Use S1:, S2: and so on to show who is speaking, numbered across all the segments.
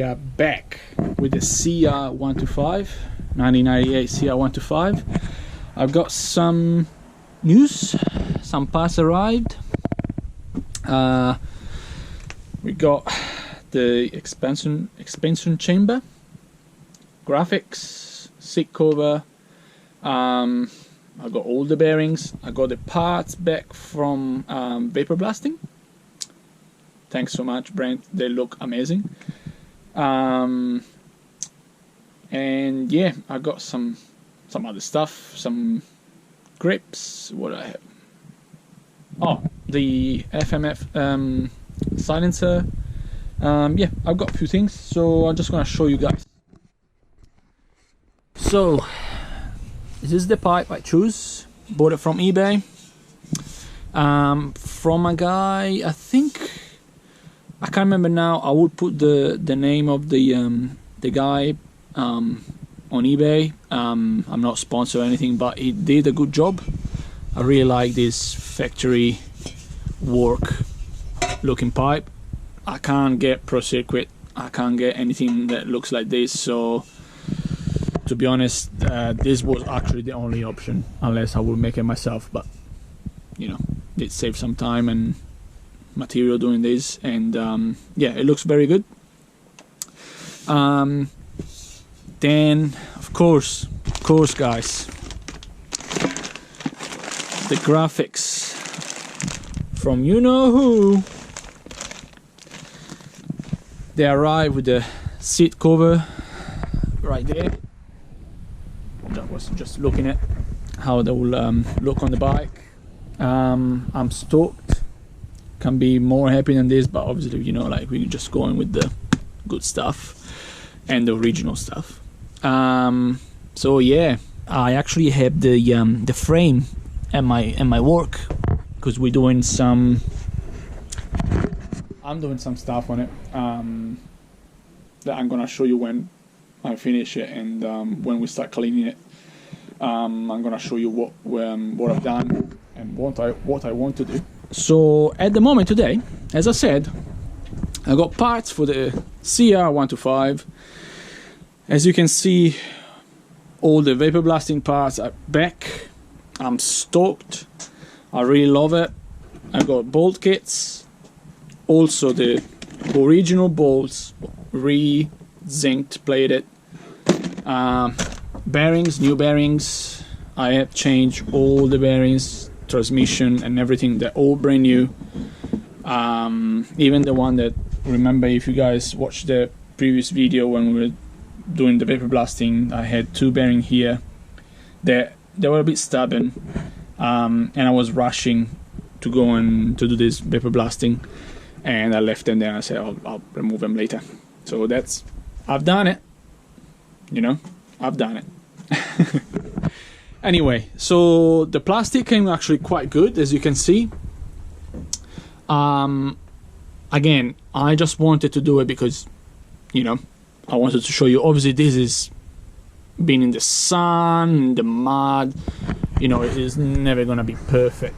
S1: are back with the CR125 1998 CR125. I've got some news, some parts arrived. We got the expansion chamber, graphics, seat cover. I got all the bearings. I got the parts back from vapor blasting. Thanks so much, Brent. They look amazing. And yeah, I got some other stuff, some grips. What do I have? Oh, the FMF silencer. Yeah, I've got a few things, so I'm just gonna show you guys. So this is the pipe I choose. Bought it from eBay. From a guy, I think, I can't remember now. I would put the name of the guy on eBay. I'm not sponsored or anything, but he did a good job. I really like this factory work looking pipe. I can't get Pro Circuit. I can't get anything that looks like this. So to be honest, this was actually the only option, unless I would make it myself. But you know, it saves some time and material doing this, and yeah, it looks very good. Then of course guys, the graphics from you know who. They arrive with the seat cover right there. I was just looking at how they will look on the bike. I'm stoked. Can be more happy than this, but obviously, you know, like, we're just going with the good stuff and the original stuff. So yeah, I actually have the frame at my work, because we're doing some. I'm doing some stuff on it that I'm gonna show you when I finish it, and when we start cleaning it. I'm gonna show you what I've done and what I want to do. So at the moment today, as I said, I got parts for the CR125. As you can see, all the vapor blasting parts are back. I'm stoked. I really love it. I got bolt kits, also the original bolts, re-zinced, plated. Bearings, new bearings. I have changed all the bearings, transmission and everything. They're all brand new. Even the one that, remember, if you guys watched the previous video when we were doing the vapor blasting, I had two bearings here. They were a bit stubborn, and I was rushing to go and to do this vapor blasting, and I left them there. I said I'll remove them later. So that's, I've done it. You know, I've done it. Anyway, so the plastic came actually quite good, as you can see. Again, I just wanted to do it because, you know, I wanted to show you. Obviously, this is been in the sun, the mud. You know, it is never gonna be perfect,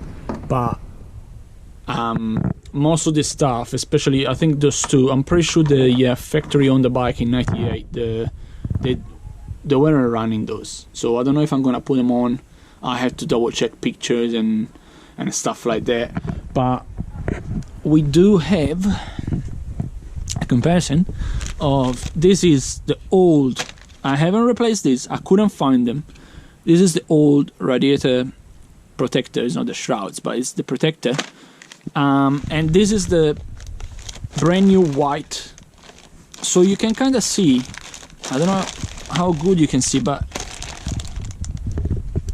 S1: but most of this stuff, especially I think those two, I'm pretty sure the factory on the bike in '98, they weren't running those, so I don't know if I'm gonna put them on. I have to double check pictures and stuff like that. But we do have a comparison of, this is the old, I haven't replaced this, I couldn't find them. This is the old radiator protector. It's not the shrouds, but it's the protector. And this is the brand new white. So you can kind of see, I don't know how good you can see, but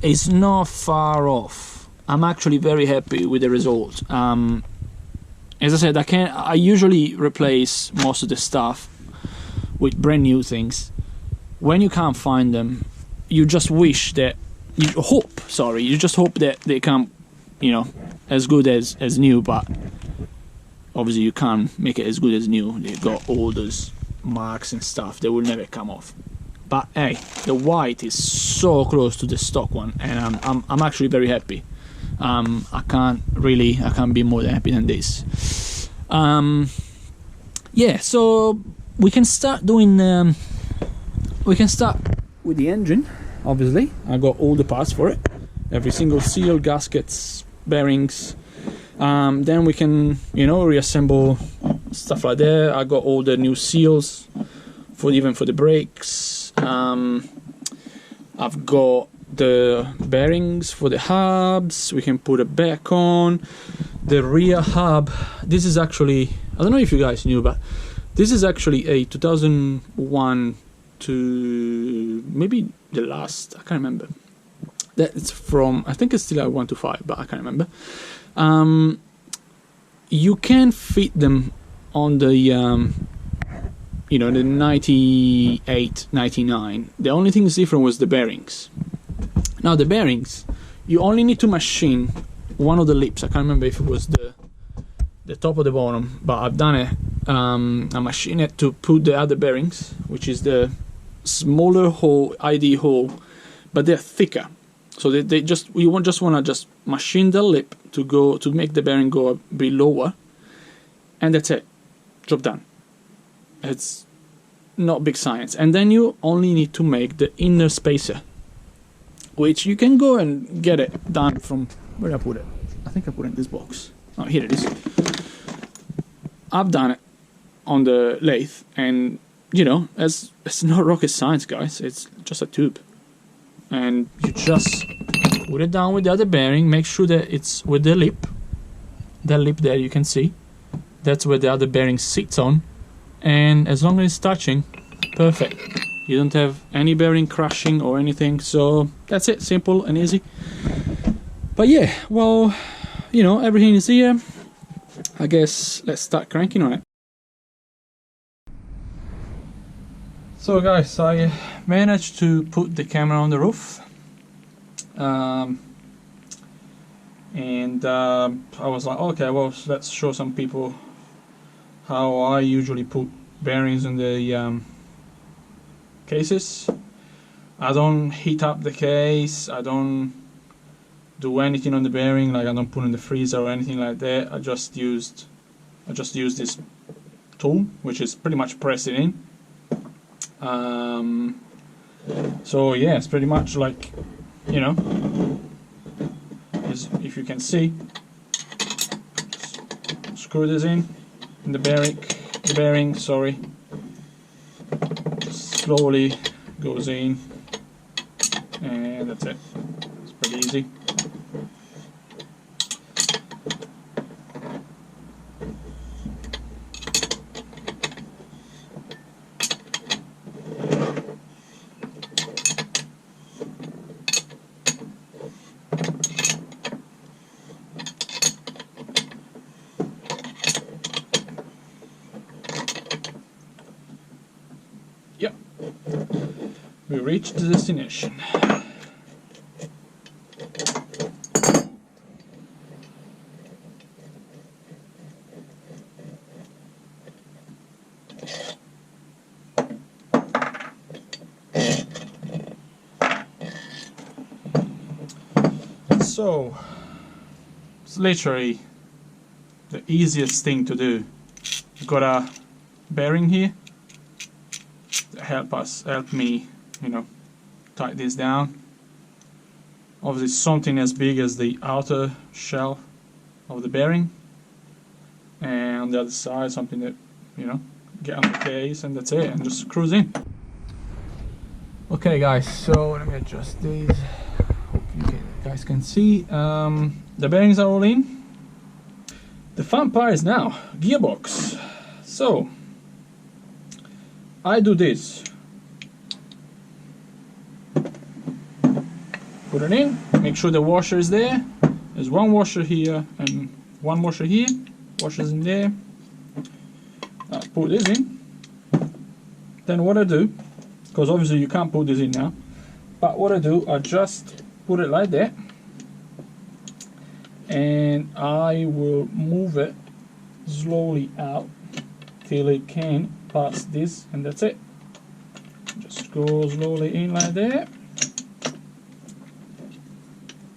S1: it's not far off. I'm actually very happy with the result. As I said, I usually replace most of the stuff with brand new things. When you can't find them, you just wish that, you just hope that they come, you know, as good as new, but obviously you can't make it as good as new. They've got all those marks and stuff, they will never come off. But hey, the white is so close to the stock one, and I'm actually very happy. I can't be more than happy than this. Yeah, so we can start doing. We can start with the engine. Obviously, I got all the parts for it. Every single seal, gaskets, bearings. Then we can, reassemble stuff like that. I got all the new seals even for the brakes. I've got the bearings for the hubs. We can put it back on. The rear hub. This is actually, I don't know if you guys knew, but this is actually a 2001 to maybe the last. I can't remember. That's from, I think it's still a 125, but I can't remember. You can fit them on the the 98, 99. The only thing that's different was the bearings. Now the bearings, you only need to machine one of the lips. I can't remember if it was the top or the bottom, but I've done it. I machined it to put the other bearings, which is the smaller hole, ID hole, but they're thicker. So they just, you won't just want to just machine the lip to make the bearing go a bit lower, and that's it. Job done. It's not big science. And then you only need to make the inner spacer, which you can go and get it done from, where did I put it? I think I put it in this box. Oh, here it is. I've done it on the lathe, and it's not rocket science, guys. It's just a tube, and you just put it down with the other bearing. Make sure that it's with the lip. That lip there, you can see. That's where the other bearing sits on, and as long as it's touching, perfect. You don't have any bearing crashing or anything. So that's it, simple and easy. But yeah, well, everything is here. I guess let's start cranking on it. So guys, I managed to put the camera on the roof, and I was like, okay, well, let's show some people how I usually put bearings in the cases. I don't heat up the case, I don't do anything on the bearing, like I don't put in the freezer or anything like that. I just used this tool, which is pretty much pressing in. So yeah, it's pretty much like, if you can see, screw this in the bearing, sorry, just slowly goes in, and that's it. It's pretty easy. Yep, we reached the destination. So, it's literally the easiest thing to do. You've got a bearing here. Help me, tighten this down. Obviously something as big as the outer shell of the bearing, and on the other side something that, get on the case, and that's it, and just cruise in. Okay guys, so let me adjust these. Hope you guys can see. The bearings are all in. The fun part is now gearbox. So I do this. Put it in, make sure the washer is there. There's one washer here and one washer here. Washer's in there. Put this in. Then what I do, because obviously you can't put this in now, but what I do, I just put it like that, and I will move it slowly out till it can pass this, and that's it. Just go slowly in like that,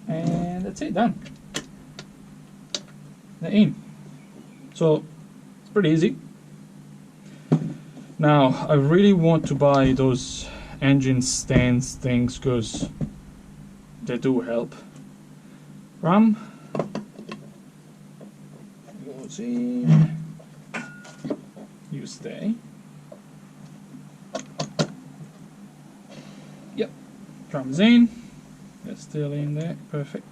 S1: and that's it, done. They're in. So it's pretty easy. Now I really want to buy those engine stands things because they do help. Ram goes in, you stay. Yep, comes in, it's still in there, perfect.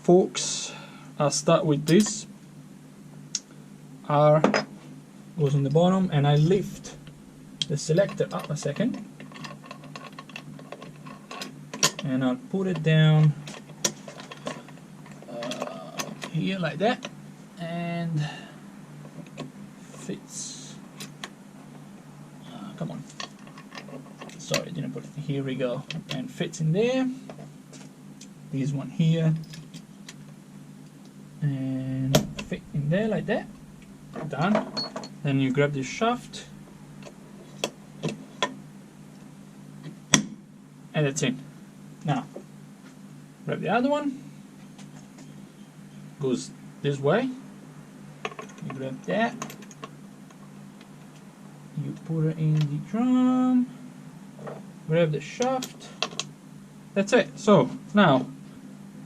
S1: Forks, I'll start with this. R goes on the bottom, and I lift the selector up a second, and I'll put it down here like that, and fits. Come on, sorry, I didn't put it. Here we go, and fits in there. This one here, and fit in there like that. Done. Then you grab this shaft, and that's in. Now grab the other one, goes this way, you grab that, you put it in the drum, grab the shaft, that's it. So now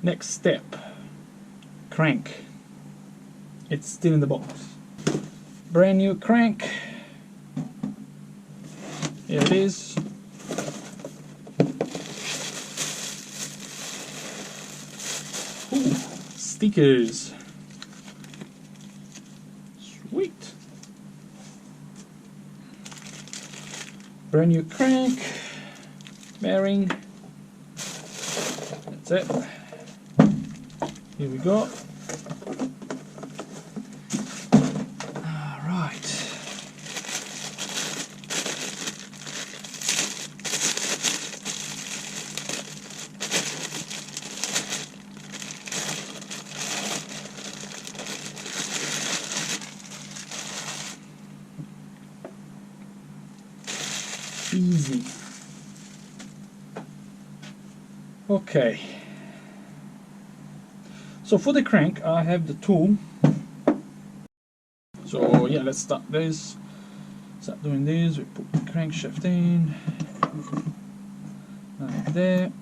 S1: next step, crank. It's still in the box, brand new crank, here it is. Ooh, stickers. Sweet. Brand new crank, bearing. That's it. Here we go. All right. Easy. Okay. So for the crank, I have the tool. So yeah, let's start this. Start doing this. We put the crankshaft in, like that.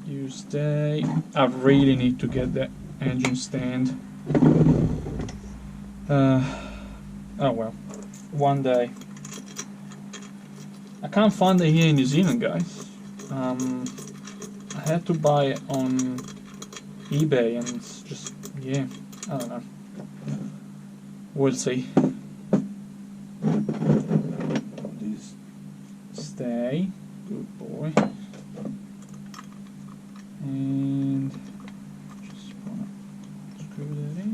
S1: You stay. I really need to get that engine stand. Oh well, one day. I can't find it here in New Zealand, guys. I had to buy it on eBay, and it's just, yeah, I don't know. We'll see. These stay, good boy. And just wanna screw that in.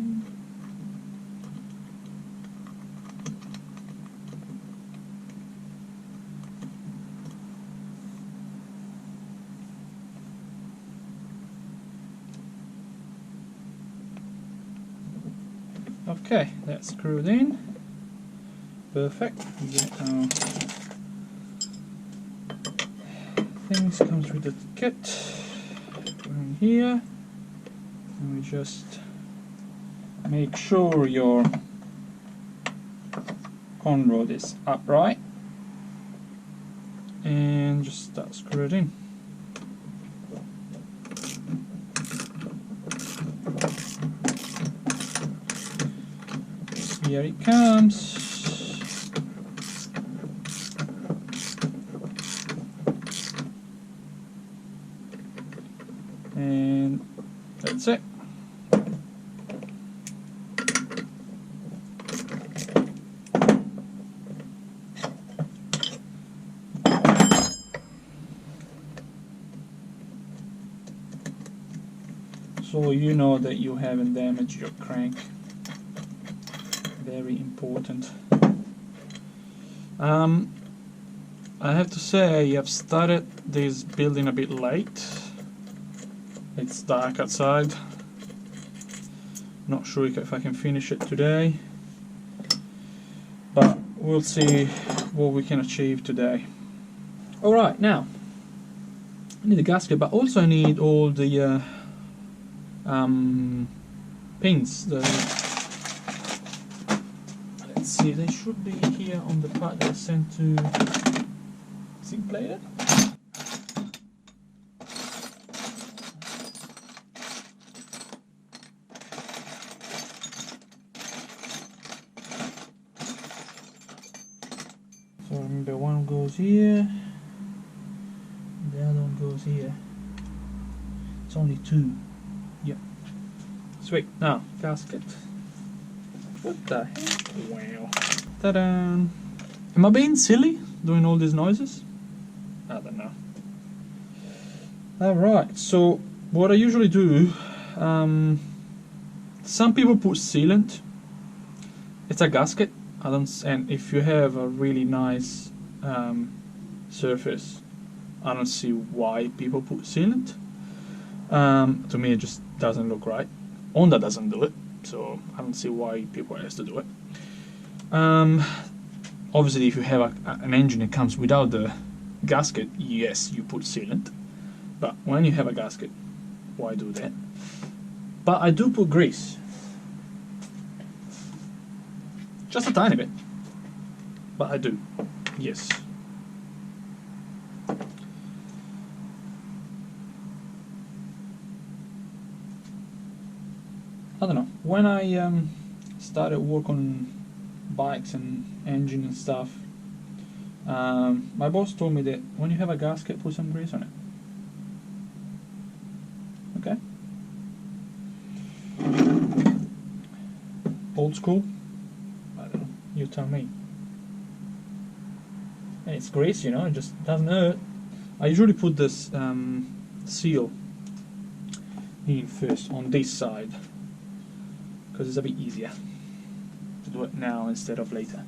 S1: Okay, that's screwed in. Perfect. Get our things comes with the kit. Go in here, and we just make sure your con rod is upright, and just start screw it in. Here it comes. And that's it. So you know that you haven't damaged your crank. Very important. I have to say I've started this building a bit late. It's dark outside. Not sure if I can finish it today, but we'll see what we can achieve today. Alright, now I need a gasket, but also I need all the pins, Let's see, they should be here on the part that I sent to zinc plated. So remember, one goes here, the other one goes here. It's only two. Yep. Sweet. Now, gasket. What the heck? Wow. Ta-da! Am I being silly doing all these noises? I don't know. Alright, so what I usually do, some people put sealant. It's a gasket. And if you have a really nice surface, I don't see why people put sealant. To me, it just doesn't look right. Honda doesn't do it, so I don't see why people has to do it. Obviously, if you have an engine that comes without the gasket, yes, you put sealant. But when you have a gasket, why do that? But I do put grease. Just a tiny bit. But I do. Yes. I don't know. When I started work on bikes and engine and stuff, my boss told me that when you have a gasket, put some grease on it. Okay. Old school? I don't know. You tell me. And it's grease, you know, it just doesn't hurt. I usually put this seal in first on this side, because it's a bit easier to do it now instead of later.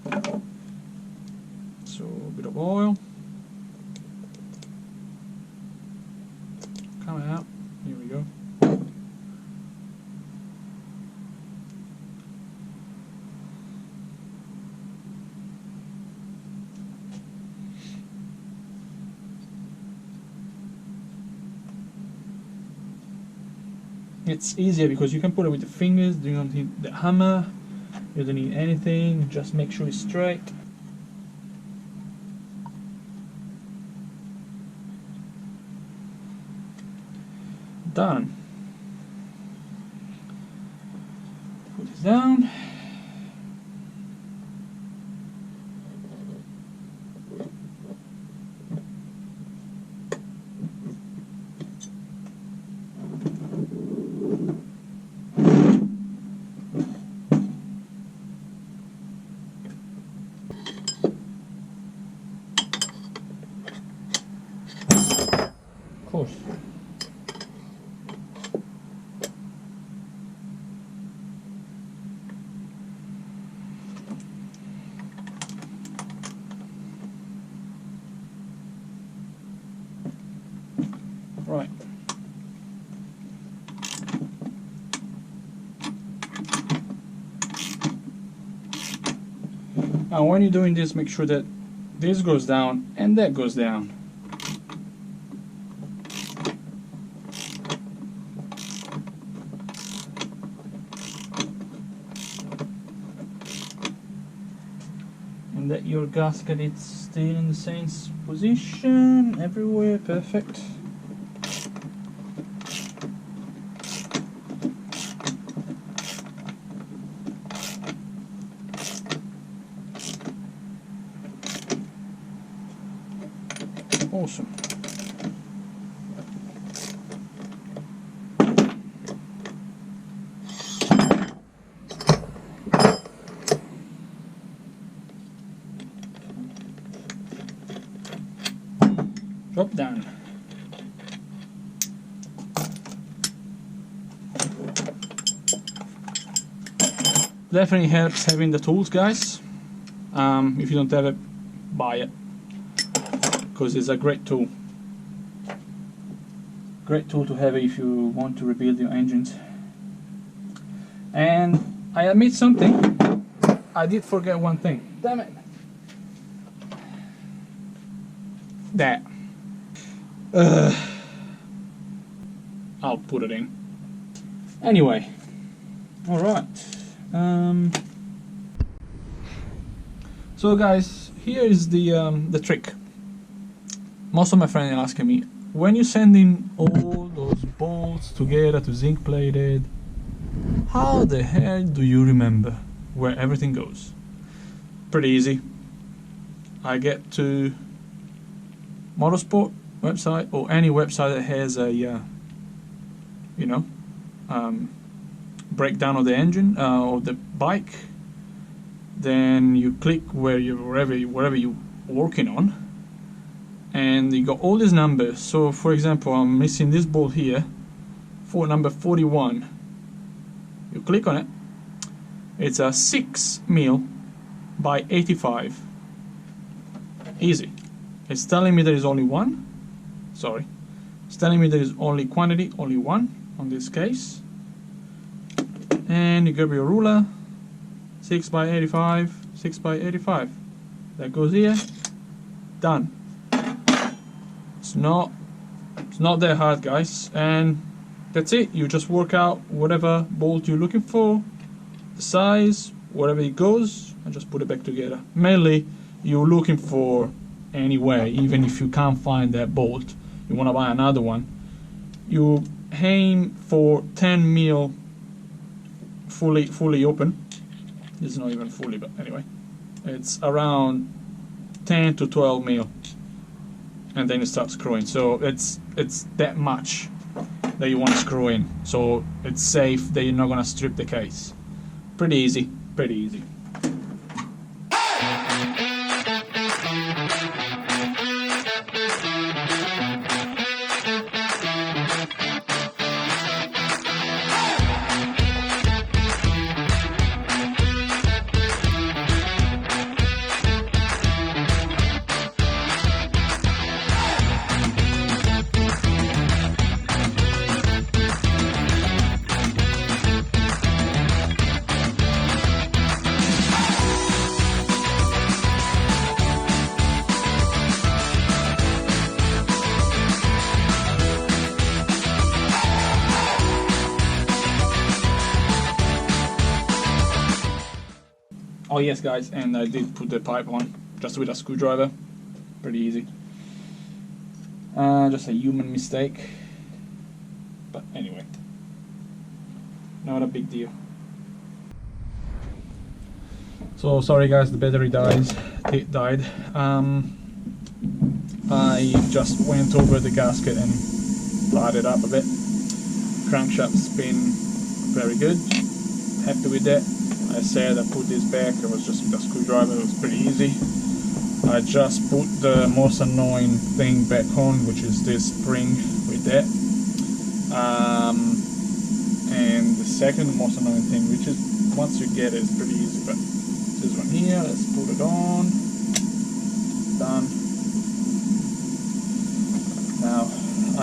S1: So a bit of oil coming out. Here we go. It's easier because you can put it with the fingers. You don't need the hammer, you don't need anything, just make sure it's straight. Done. Put this down. Of course. Right. Now when you're doing this, make sure that this goes down and that goes down. And that your gasket is still in the same position everywhere. Perfect. Awesome. Drop down. Definitely helps having the tools, guys. If you don't have it, buy it, because it's a great tool. Great tool to have if you want to rebuild your engines. And I admit something, I did forget one thing. Damn it. That. I'll put it in. Anyway, alright. So guys, here is the trick. Most of my friends are asking me, when you send in all those bolts together to zinc plated, how the hell do you remember where everything goes? Pretty easy. I get to Motorsport website, or any website that has a breakdown of the engine of the bike. Then you click wherever you're working on, and you got all these numbers. So for example, I'm missing this bolt here for number 41. You click on it, it's a 6 mil by 85. Easy. It's telling me there is only one. Sorry, it's telling me there is only quantity, only one on this case. And you grab your ruler, 6 by 85, 6 by 85. That goes here. Done. It's not that hard, guys, and that's it. You just work out whatever bolt you're looking for, the size, wherever it goes, and just put it back together. Mainly, you're looking for anyway, even if you can't find that bolt, you want to buy another one. You aim for 10 mil fully open. It's not even fully, but anyway, it's around 10 to 12 mil, and then you start screwing. So it's that much that you want to screw in, so it's safe that you're not gonna strip the case. Pretty easy, pretty easy. Oh yes guys, and I did put the pipe on just with a screwdriver. Pretty easy. Just a human mistake, but anyway, not a big deal. So sorry guys, the battery died. I just went over the gasket and lighted it up a bit. Crankshaft's been very good, happy with that. I said I put this back, it was just with a screwdriver, it was pretty easy. I just put the most annoying thing back on, which is this spring with that. And the second most annoying thing, which is once you get it, it's pretty easy, but this one here, let's put it on. Done. Now,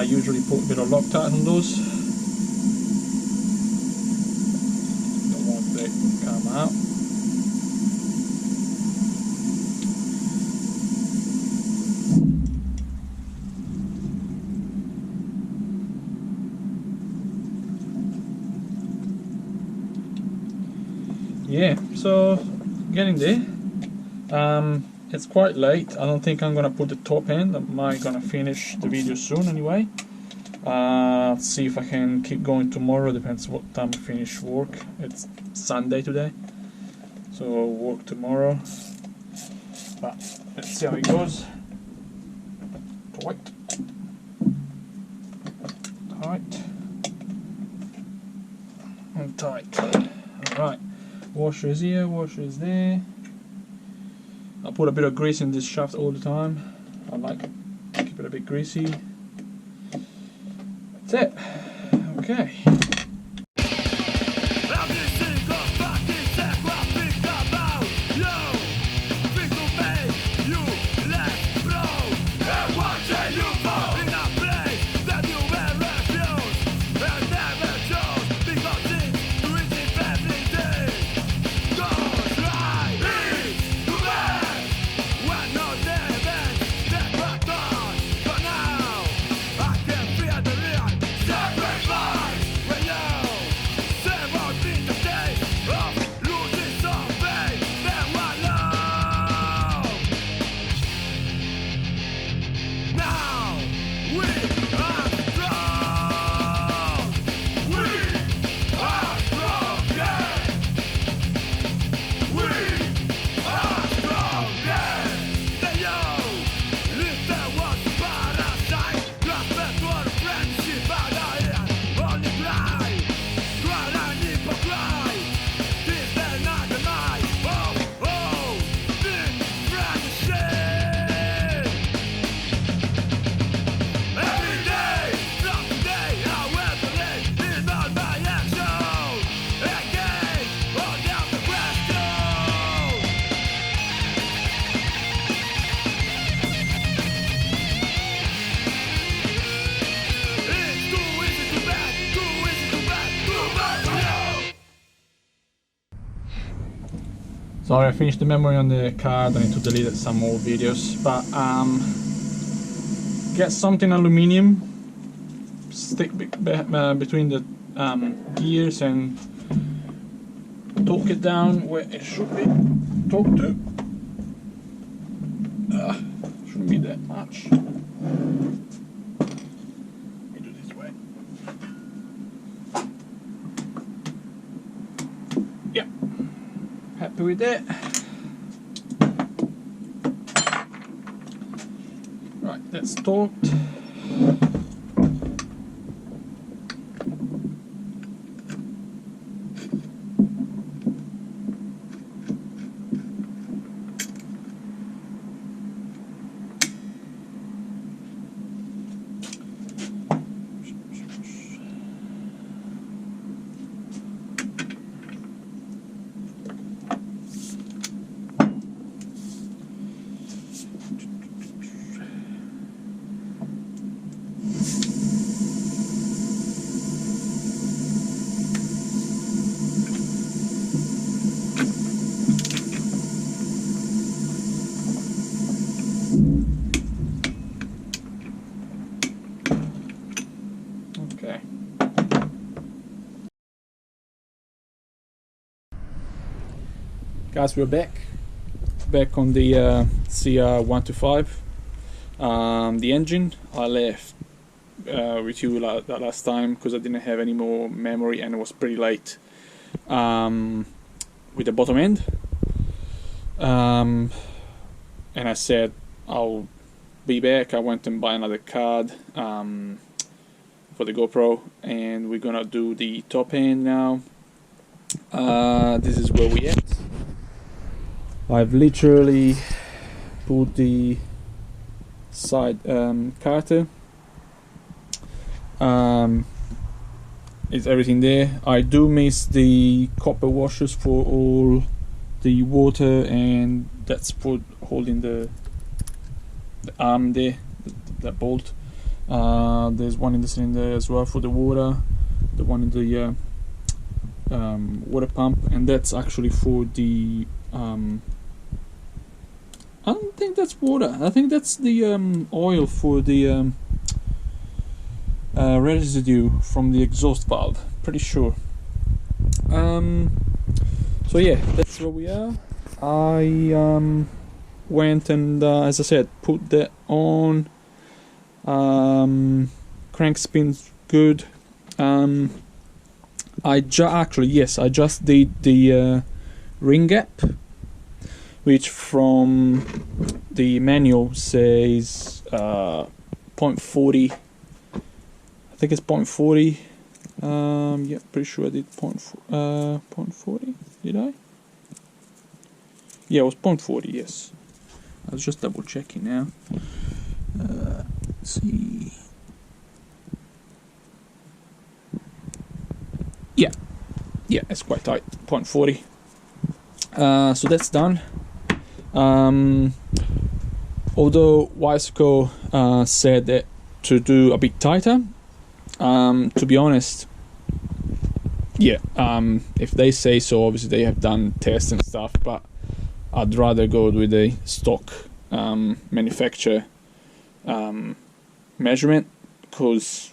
S1: I usually put a bit of Loctite on those. Don't want that to come out. Yeah, so getting there. It's quite late. I don't think I'm gonna put the top end. I might gonna finish the video soon anyway. See if I can keep going tomorrow. Depends what time I finish work. It's Sunday today, so I'll work tomorrow. But let's see how it goes. Tight, tight, and tight. All right. Washer is here, washer is there. I put a bit of grease in this shaft all the time. I like it. Keep it a bit greasy. That's it. Okay.
S2: Sacrifice!
S1: Sorry, I finished the memory on the card. I need to delete some old videos, but get something aluminium, stick between the gears and torque it down where it should be torqued to. Shouldn't be that much. Let me do this way. Yeah, happy with that. Right, that's torqued. Okay. Guys, we're back on the CR125. The engine I left with you that last time because I didn't have any more memory and it was pretty late with the bottom end. And I said I'll be back. I went and buy another card for the GoPro, and we're gonna do the top end now. This is where we at. I've literally put the side carter. Is everything there? I do miss the copper washers for all the water, and that's for holding the arm there, that bolt. There's one in the cylinder as well for the water, the one in the water pump, and that's actually for the I don't think that's water. I think that's the oil for the residue from the exhaust valve. Pretty sure. So yeah, that's where we are. I went and as I said, put that on. Crank spin's good. I just did the ring gap, which from the manual says 0.40. I think it's 0.40. Yeah, pretty sure I did 0.40. Did I? Yeah, it was 0.40. Yes. I was just double checking now. Let's see. Yeah, it's quite tight. 0.40. So that's done. Although Wiseco said that to do a bit tighter, to be honest, yeah, if they say so, obviously they have done tests and stuff, but I'd rather go with a stock manufacturer measurement, because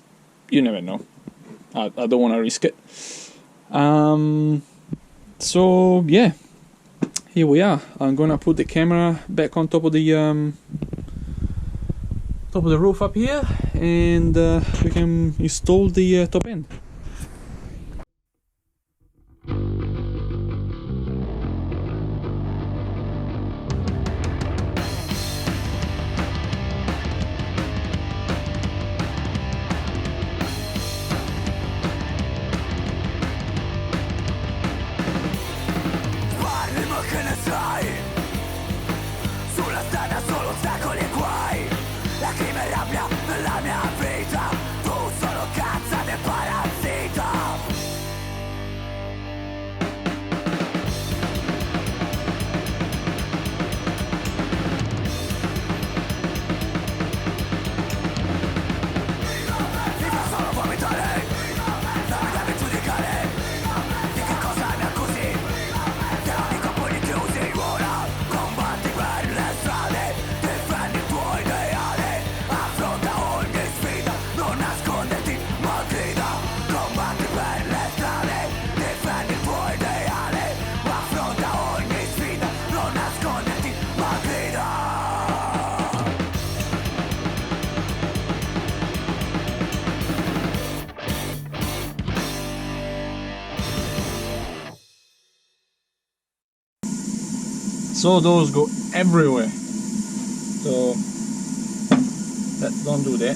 S1: you never know. I don't want to risk it. So yeah, here we are. I'm gonna put the camera back on top of the roof up here, and we can install the top end.
S2: Che ne sai? Sulla strada solo ostacoli e guai. Lacrime e rabbia nella mia vita. Tu solo cazzate e palazzi.
S1: saw those go everywhere. So don't do that.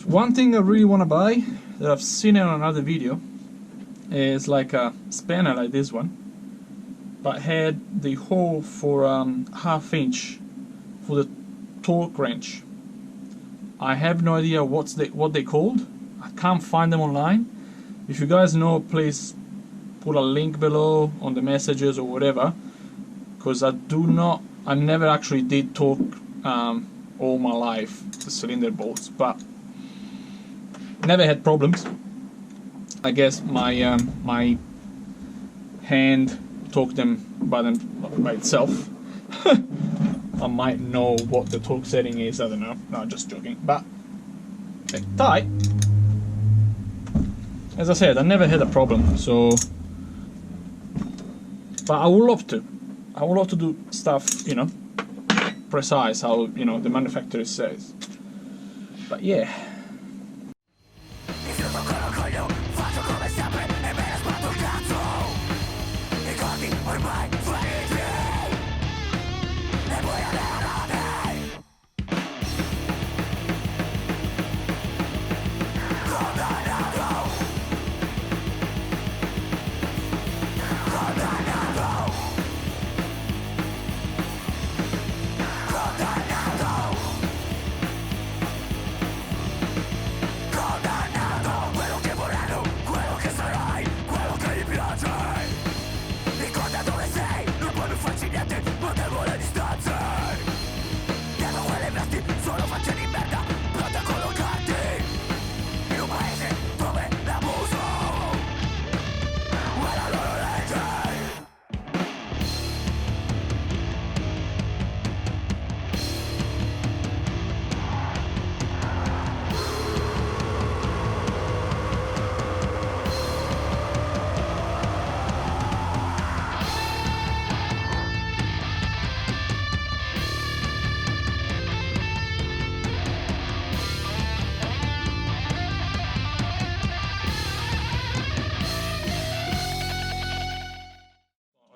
S1: One thing I really want to buy that I've seen in another video is like a spanner like this one, but had the hole for 1/2 inch for the torque wrench. I have no idea what they called. I can't find them online. If you guys know, please put a link below on the messages or whatever, because I never actually did torque all my life, the cylinder bolts, but never had problems. I guess my my hand torqued them by itself. I might know what the torque setting is, I don't know. No, just joking. But they're tight. As I said, I never had a problem, so, but I would love to. I would love to do stuff, you know, precise how, you know, the manufacturer says. But yeah.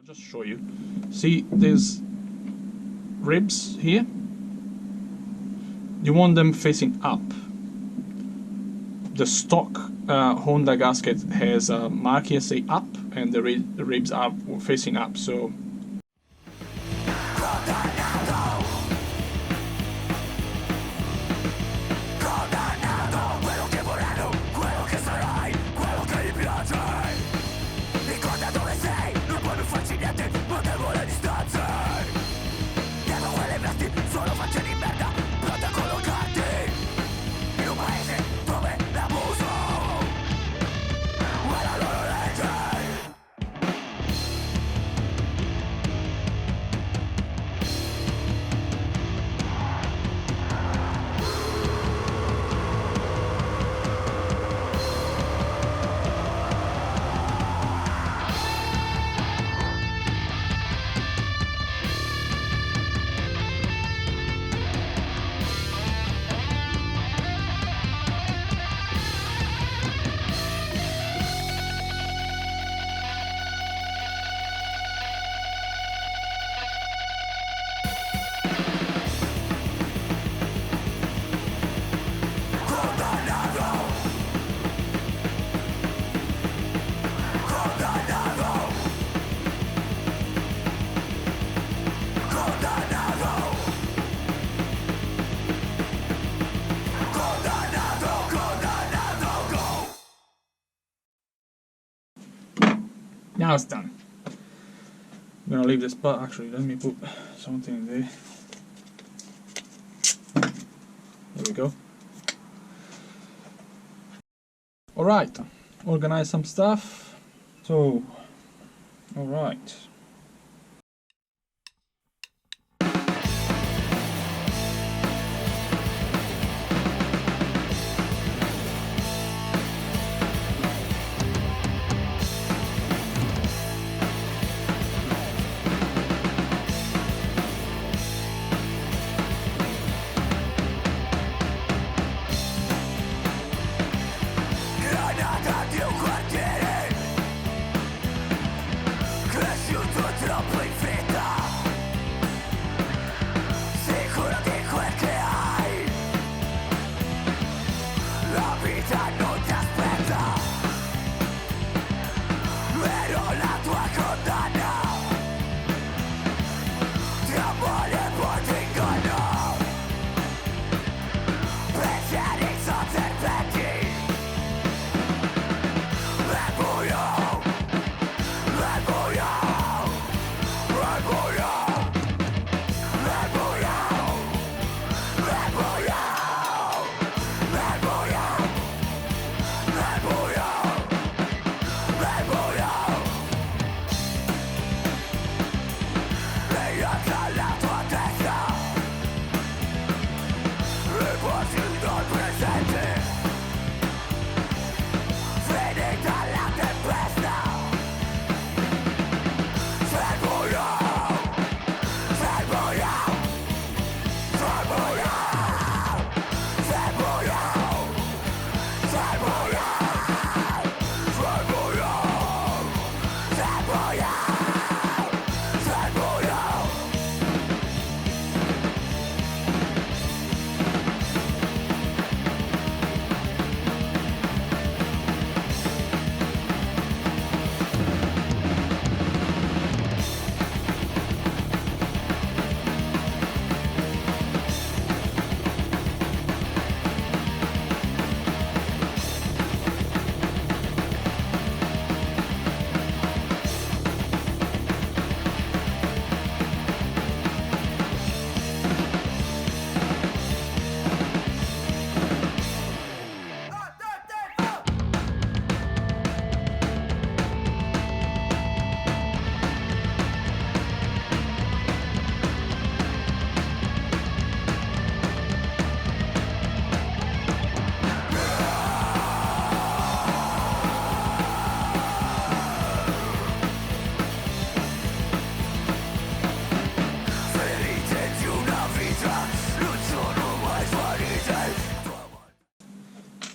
S1: Just show you. See, there's ribs here. You want them facing up. The stock Honda gasket has a mark here say up, and the ribs are facing up. So now it's done. I'm gonna leave this, but actually let me put something in there. There we go. Alright, organize some stuff. So, alright.
S2: Granata di un quartiere cresciuto troppo in fretta, sicuro di quel che hai, la vita non ti aspetta, ero la tua condanna, ti amore e poi ti inganno, pensieri sotterpetti.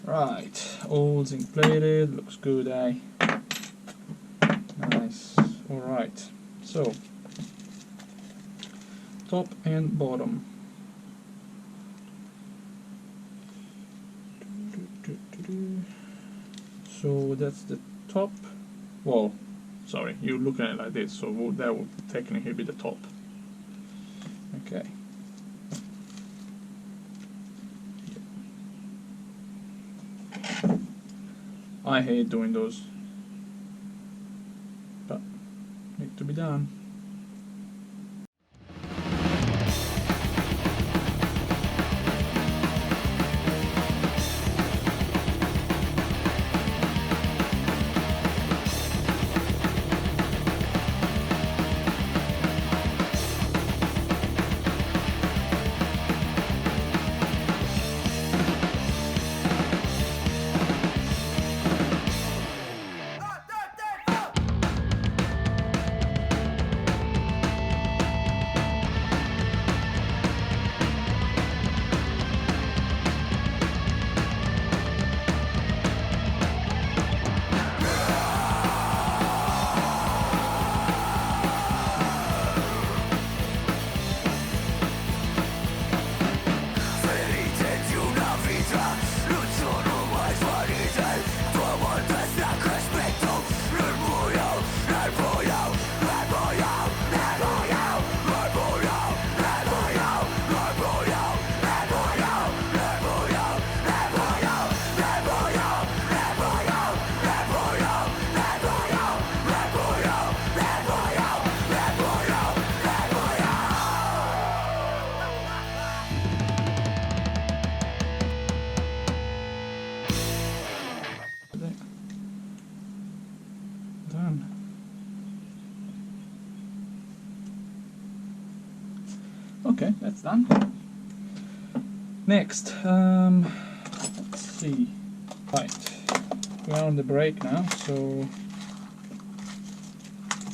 S1: Right, all zinc plated, looks good, eh? Nice. Alright, so top and bottom. So that's the top. Well, sorry, you're looking at it like this, so that would technically be the top. Okay. I hate doing those, but need to be done. Okay, that's done. Next, let's see. Right, we're on the brake now, so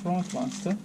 S1: front master.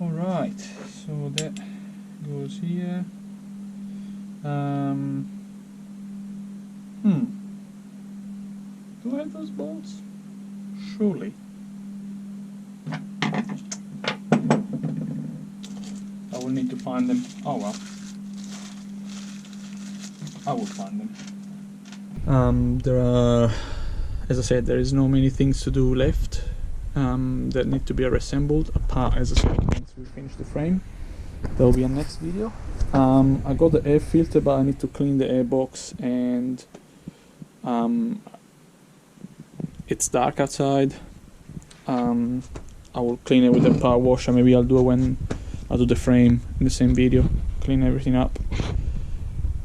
S1: Alright, so that goes here. Do I have those bolts? Surely. I will need to find them. Oh well. I will find them. There are, as I said, there is no many things to do left that need to be reassembled, apart, as I said, once we finish the frame. There will be a next video. I got the air filter, but I need to clean the airbox, and it's dark outside. I will clean it with a power washer. Maybe I'll do it when I do the frame in the same video. Clean everything up.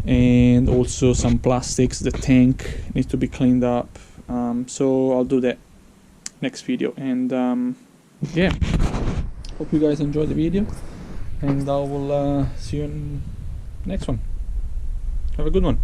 S1: And also some plastics, the tank needs to be cleaned up, so I'll do that next video. And yeah, hope you guys enjoyed the video, and I will see you in next one. Have a good one.